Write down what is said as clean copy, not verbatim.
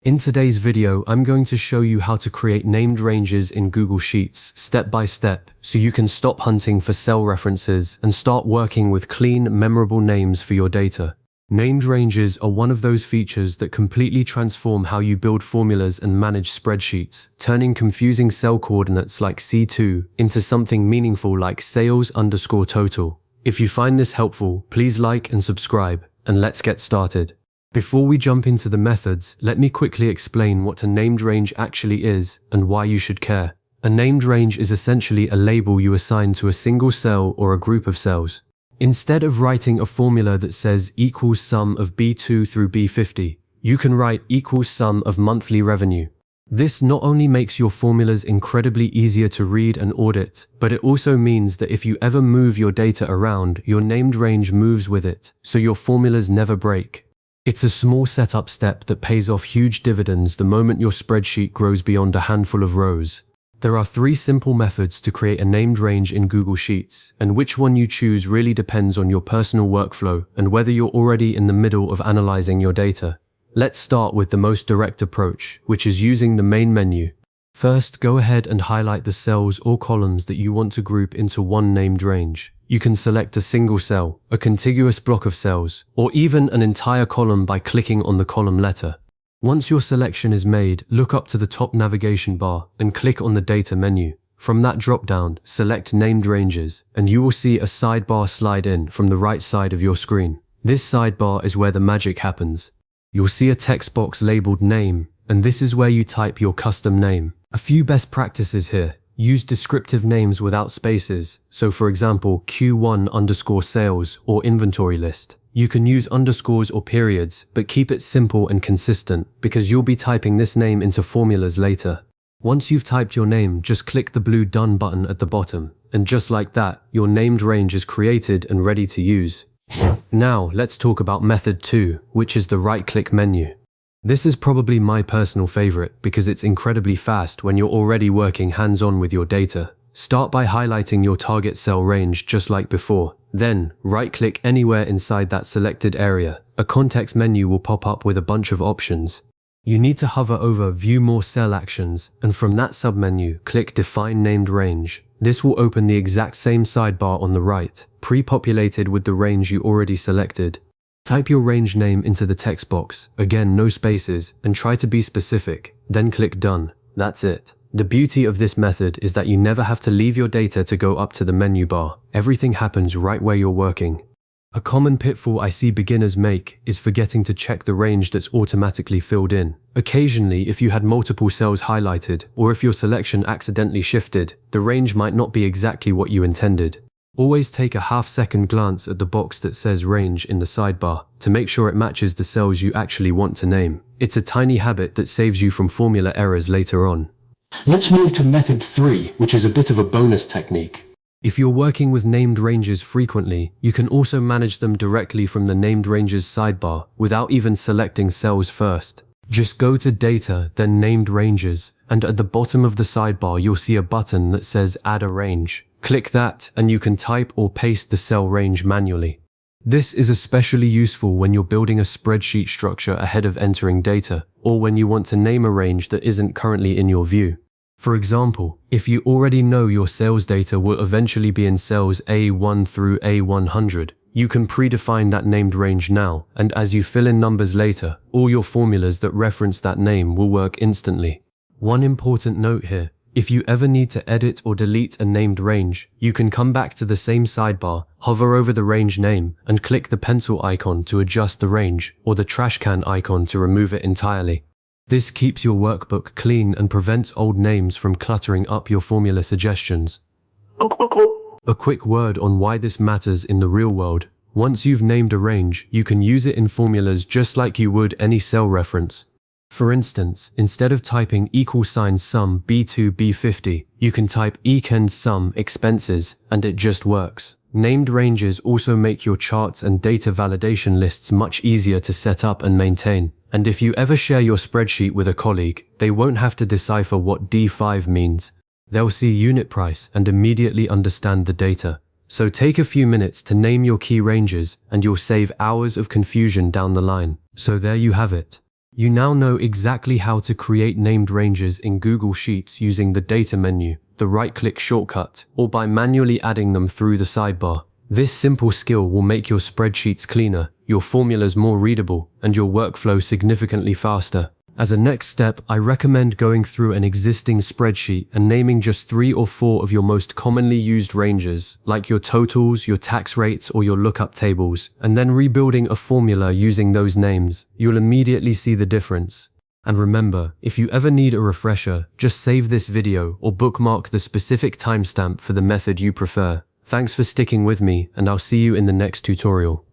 In today's video, I'm going to show you how to create named ranges in Google Sheets step by step so you can stop hunting for cell references and start working with clean, memorable names for your data. Named ranges are one of those features that completely transform how you build formulas and manage spreadsheets, turning confusing cell coordinates like C2 into something meaningful like sales_total. If you find this helpful, please like and subscribe, and let's get started. Before we jump into the methods, let me quickly explain what a named range actually is and why you should care. A named range is essentially a label you assign to a single cell or a group of cells. Instead of writing a formula that says equals sum of B2 through B50, you can write equals sum of monthly revenue. This not only makes your formulas incredibly easier to read and audit, but it also means that if you ever move your data around, your named range moves with it, so your formulas never break. It's a small setup step that pays off huge dividends the moment your spreadsheet grows beyond a handful of rows. There are 3 simple methods to create a named range in Google Sheets, and which one you choose really depends on your personal workflow and whether you're already in the middle of analyzing your data. Let's start with the most direct approach, which is using the main menu. First, go ahead and highlight the cells or columns that you want to group into one named range. You can select a single cell, a contiguous block of cells, or even an entire column by clicking on the column letter. Once your selection is made, look up to the top navigation bar and click on the Data menu. From that drop-down, select Named Ranges, and you will see a sidebar slide in from the right side of your screen. This sidebar is where the magic happens. You'll see a text box labeled Name, and this is where you type your custom name. A few best practices here. Use descriptive names without spaces, so for example, Q1_sales or inventory list. You can use underscores or periods, but keep it simple and consistent because you'll be typing this name into formulas later. Once you've typed your name, just click the blue Done button at the bottom, and just like that, your named range is created and ready to use. Now, let's talk about method 2, which is the right-click menu. This is probably my personal favorite because it's incredibly fast when you're already working hands-on with your data. Start by highlighting your target cell range just like before. Then, right-click anywhere inside that selected area. A context menu will pop up with a bunch of options. You need to hover over View More Cell Actions, and from that submenu, click Define Named Range. This will open the exact same sidebar on the right, pre-populated with the range you already selected. Type your range name into the text box, again no spaces, and try to be specific, then click Done. That's it. The beauty of this method is that you never have to leave your data to go up to the menu bar. Everything happens right where you're working. A common pitfall I see beginners make is forgetting to check the range that's automatically filled in. Occasionally, if you had multiple cells highlighted, or if your selection accidentally shifted, the range might not be exactly what you intended. Always take a half-second glance at the box that says Range in the sidebar to make sure it matches the cells you actually want to name. It's a tiny habit that saves you from formula errors later on. Let's move to method 3, which is a bit of a bonus technique. If you're working with named ranges frequently, you can also manage them directly from the Named Ranges sidebar without even selecting cells first. Just go to Data, then Named Ranges, and at the bottom of the sidebar you'll see a button that says Add a Range. Click that and you can type or paste the cell range manually. This is especially useful when you're building a spreadsheet structure ahead of entering data, or when you want to name a range that isn't currently in your view. For example, if you already know your sales data will eventually be in cells A1 through A100, you can predefine that named range now, and as you fill in numbers later, all your formulas that reference that name will work instantly. One important note here. If you ever need to edit or delete a named range, you can come back to the same sidebar, hover over the range name, and click the pencil icon to adjust the range, or the trash can icon to remove it entirely. This keeps your workbook clean and prevents old names from cluttering up your formula suggestions. A quick word on why this matters in the real world. Once you've named a range, you can use it in formulas just like you would any cell reference. For instance, instead of typing =sum B2 B50, you can type sum expenses, and it just works. Named ranges also make your charts and data validation lists much easier to set up and maintain. And if you ever share your spreadsheet with a colleague, they won't have to decipher what D5 means. They'll see unit price and immediately understand the data. So take a few minutes to name your key ranges and you'll save hours of confusion down the line. So there you have it. You now know exactly how to create named ranges in Google Sheets using the Data menu, the right-click shortcut, or by manually adding them through the sidebar. This simple skill will make your spreadsheets cleaner, your formulas more readable, and your workflow significantly faster. As a next step, I recommend going through an existing spreadsheet and naming just 3 or 4 of your most commonly used ranges, like your totals, your tax rates, or your lookup tables, and then rebuilding a formula using those names. You'll immediately see the difference. And remember, if you ever need a refresher, just save this video or bookmark the specific timestamp for the method you prefer. Thanks for sticking with me, and I'll see you in the next tutorial.